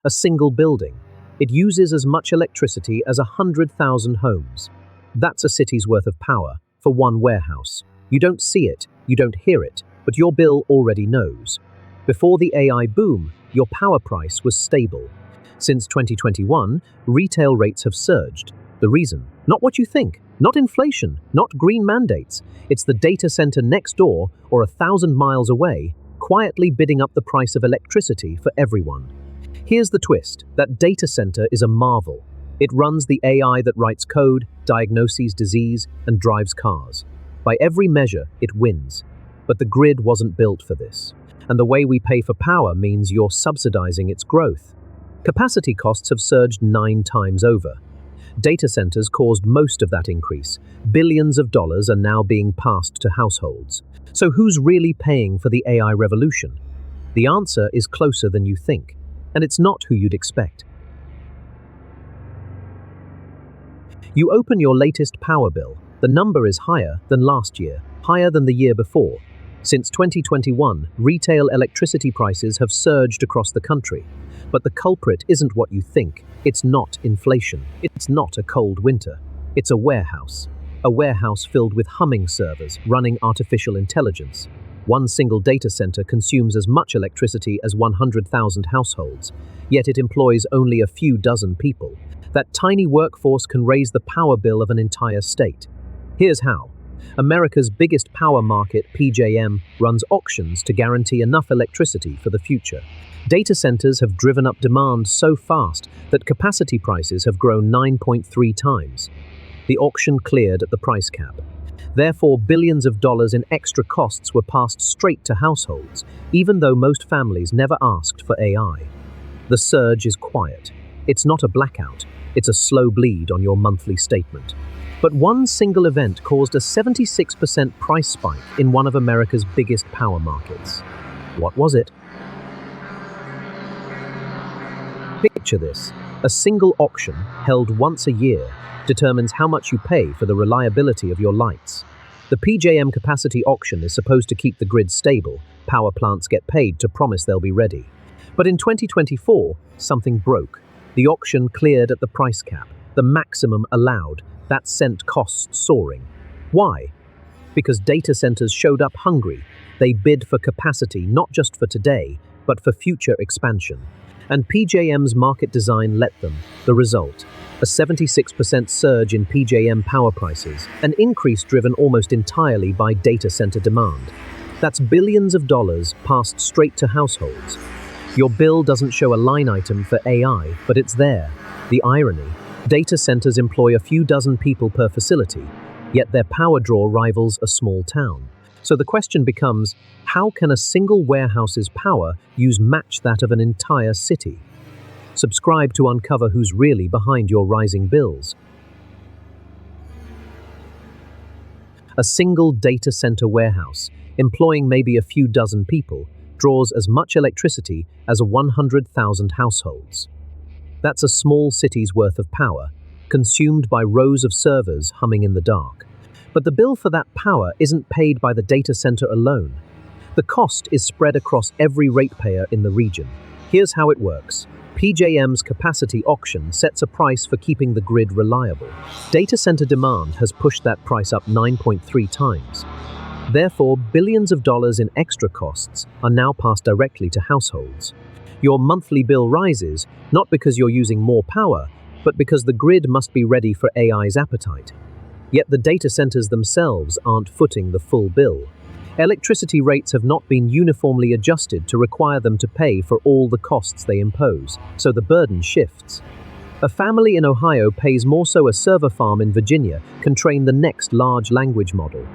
A single building. It uses as much electricity as 100,000 homes. That's a city's worth of power for one warehouse. You don't see it, you don't hear it, but your bill already knows. Before the AI boom, your power price was stable. Since 2021, retail rates have surged. The reason? Not what you think, not inflation, not green mandates. It's the data center next door or 1,000 miles away, quietly bidding up the price of electricity for everyone. Here's the twist: that data center is a marvel. It runs the AI that writes code, diagnoses disease, and drives cars. By every measure, it wins. But the grid wasn't built for this. And the way we pay for power means you're subsidizing its growth. Capacity costs have surged 9 times over. Data centers caused most of that increase. Billions of dollars are now being passed to households. So who's really paying for the AI revolution? The answer is closer than you think, and it's not who you'd expect. You open your latest power bill. The number is higher than last year, higher than the year before. Since 2021, retail electricity prices have surged across the country. But the culprit isn't what you think. It's not inflation. It's not a cold winter. It's a warehouse. A warehouse filled with humming servers running artificial intelligence. One single data center consumes as much electricity as 100,000 households, yet it employs only a few dozen people. That tiny workforce can raise the power bill of an entire state. Here's how. America's biggest power market, PJM, runs auctions to guarantee enough electricity for the future. Data centers have driven up demand so fast that capacity prices have grown 9.3 times. The auction cleared at the price cap. Therefore, billions of dollars in extra costs were passed straight to households, even though most families never asked for AI. The surge is quiet. It's not a blackout. It's a slow bleed on your monthly statement. But one single event caused a 76% price spike in one of America's biggest power markets. What was it? Picture this. A single auction, held once a year, determines how much you pay for the reliability of your lights. The PJM capacity auction is supposed to keep the grid stable. Power plants get paid to promise they'll be ready. But in 2024, something broke. The auction cleared at the price cap, the maximum allowed. That sent costs soaring. Why? Because data centers showed up hungry. They bid for capacity not just for today, but for future expansion. And PJM's market design let them. The result: a 76% surge in PJM power prices, an increase driven almost entirely by data center demand. That's billions of dollars passed straight to households. Your bill doesn't show a line item for AI, but it's there. The irony: data centers employ a few dozen people per facility, yet their power draw rivals a small town. So the question becomes, how can a single warehouse's power match that of an entire city? Subscribe to uncover who's really behind your rising bills. A single data center warehouse, employing maybe a few dozen people, draws as much electricity as 100,000 households. That's a small city's worth of power, consumed by rows of servers humming in the dark. But the bill for that power isn't paid by the data center alone. The cost is spread across every ratepayer in the region. Here's how it works. PJM's capacity auction sets a price for keeping the grid reliable. Data center demand has pushed that price up 9.3 times. Therefore, billions of dollars in extra costs are now passed directly to households. Your monthly bill rises, not because you're using more power, but because the grid must be ready for AI's appetite. Yet the data centers themselves aren't footing the full bill. Electricity rates have not been uniformly adjusted to require them to pay for all the costs they impose, so the burden shifts. A family in Ohio pays more so a server farm in Virginia can train the next large language model.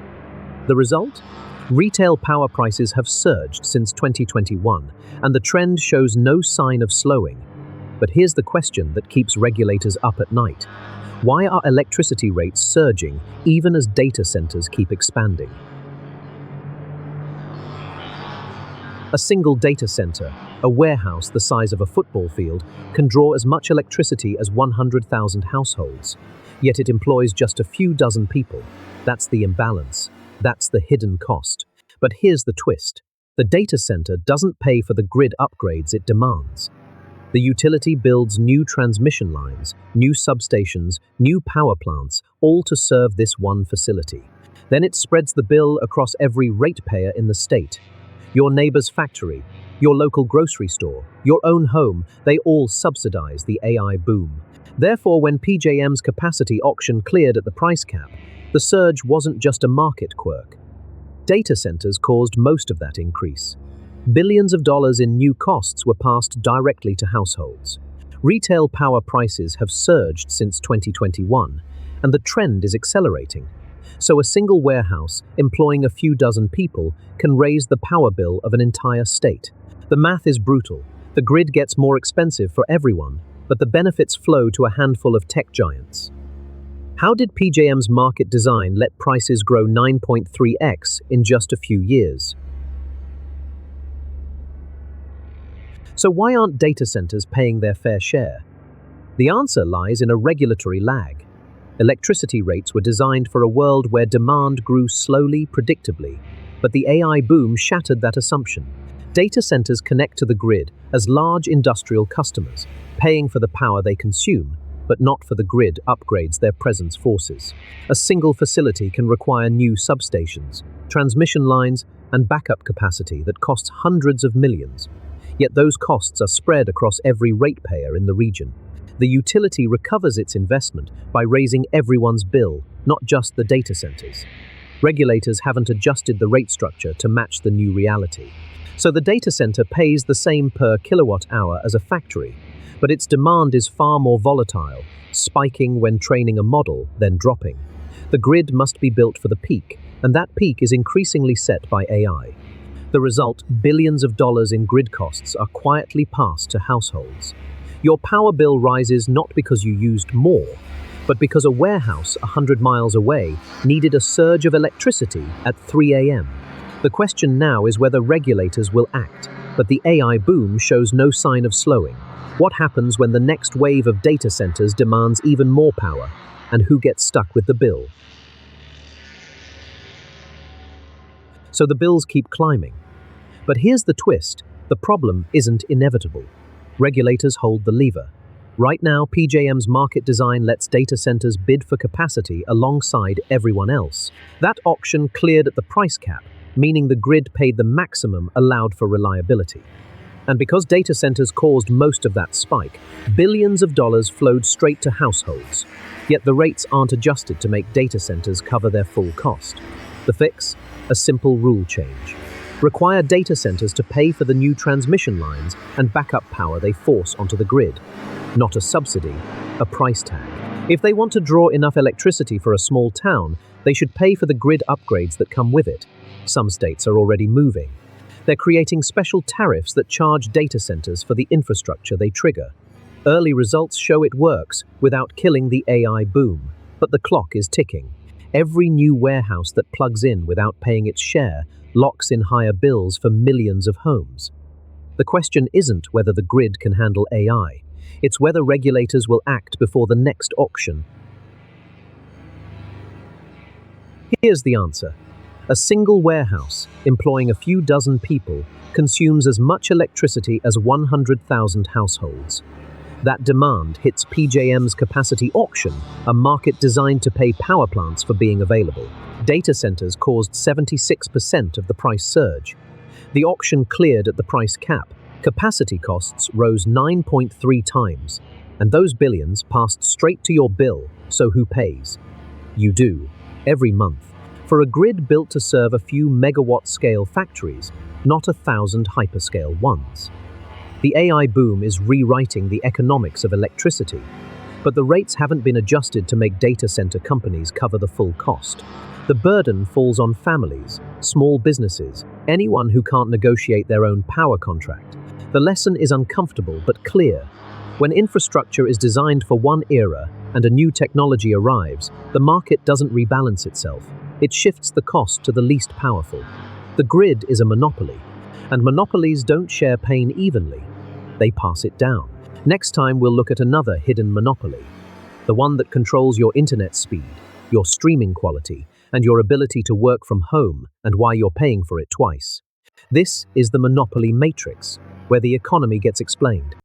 The result? Retail power prices have surged since 2021, and the trend shows no sign of slowing. But here's the question that keeps regulators up at night. Why are electricity rates surging even as data centers keep expanding? A single data center, a warehouse the size of a football field, can draw as much electricity as 100,000 households. Yet it employs just a few dozen people. That's the imbalance. That's the hidden cost. But here's the twist. The data center doesn't pay for the grid upgrades it demands. The utility builds new transmission lines, new substations, new power plants, all to serve this one facility. Then it spreads the bill across every ratepayer in the state. Your neighbor's factory, your local grocery store, your own home, they all subsidize the AI boom. Therefore, when PJM's capacity auction cleared at the price cap, the surge wasn't just a market quirk. Data centers caused most of that increase. Billions of dollars in new costs were passed directly to households. Retail power prices have surged since 2021, and the trend is accelerating. So a single warehouse, employing a few dozen people, can raise the power bill of an entire state. The math is brutal. The grid gets more expensive for everyone, but the benefits flow to a handful of tech giants. How did PJM's market design let prices grow 9.3x in just a few years? So why aren't data centers paying their fair share? The answer lies in a regulatory lag. Electricity rates were designed for a world where demand grew slowly, predictably, but the AI boom shattered that assumption. Data centers connect to the grid as large industrial customers, paying for the power they consume, but not for the grid upgrades their presence forces. A single facility can require new substations, transmission lines, and backup capacity that costs hundreds of millions. Yet those costs are spread across every ratepayer in the region. The utility recovers its investment by raising everyone's bill, not just the data centers. Regulators haven't adjusted the rate structure to match the new reality. So the data center pays the same per kilowatt hour as a factory, but its demand is far more volatile, spiking when training a model, then dropping. The grid must be built for the peak, and that peak is increasingly set by AI. The result, billions of dollars in grid costs are quietly passed to households. Your power bill rises not because you used more, but because a warehouse 100 miles away needed a surge of electricity at 3 a.m. The question now is whether regulators will act, but the AI boom shows no sign of slowing. What happens when the next wave of data centers demands even more power, and who gets stuck with the bill? So the bills keep climbing. But here's the twist, the problem isn't inevitable. Regulators hold the lever. Right now, PJM's market design lets data centers bid for capacity alongside everyone else. That auction cleared at the price cap, meaning the grid paid the maximum allowed for reliability. And because data centers caused most of that spike, billions of dollars flowed straight to households. Yet the rates aren't adjusted to make data centers cover their full cost. The fix? A simple rule change. Require data centers to pay for the new transmission lines and backup power they force onto the grid. Not a subsidy, a price tag. If they want to draw enough electricity for a small town, they should pay for the grid upgrades that come with it. Some states are already moving. They're creating special tariffs that charge data centers for the infrastructure they trigger. Early results show it works without killing the AI boom, but the clock is ticking. Every new warehouse that plugs in without paying its share locks in higher bills for millions of homes. The question isn't whether the grid can handle AI, it's whether regulators will act before the next auction. Here's the answer. A single warehouse, employing a few dozen people, consumes as much electricity as 100,000 households. That demand hits PJM's capacity auction, a market designed to pay power plants for being available. Data centers caused 76% of the price surge. The auction cleared at the price cap. Capacity costs rose 9.3 times, and those billions passed straight to your bill, so who pays? You do, every month. For a grid built to serve a few megawatt-scale factories, not 1,000 hyperscale ones. The AI boom is rewriting the economics of electricity, but the rates haven't been adjusted to make data center companies cover the full cost. The burden falls on families, small businesses, anyone who can't negotiate their own power contract. The lesson is uncomfortable but clear. When infrastructure is designed for one era and a new technology arrives, the market doesn't rebalance itself. It shifts the cost to the least powerful. The grid is a monopoly, and monopolies don't share pain evenly. They pass it down. Next time we'll look at another hidden monopoly, the one that controls your internet speed, your streaming quality, and your ability to work from home, and why you're paying for it twice. This is the monopoly matrix, where the economy gets explained.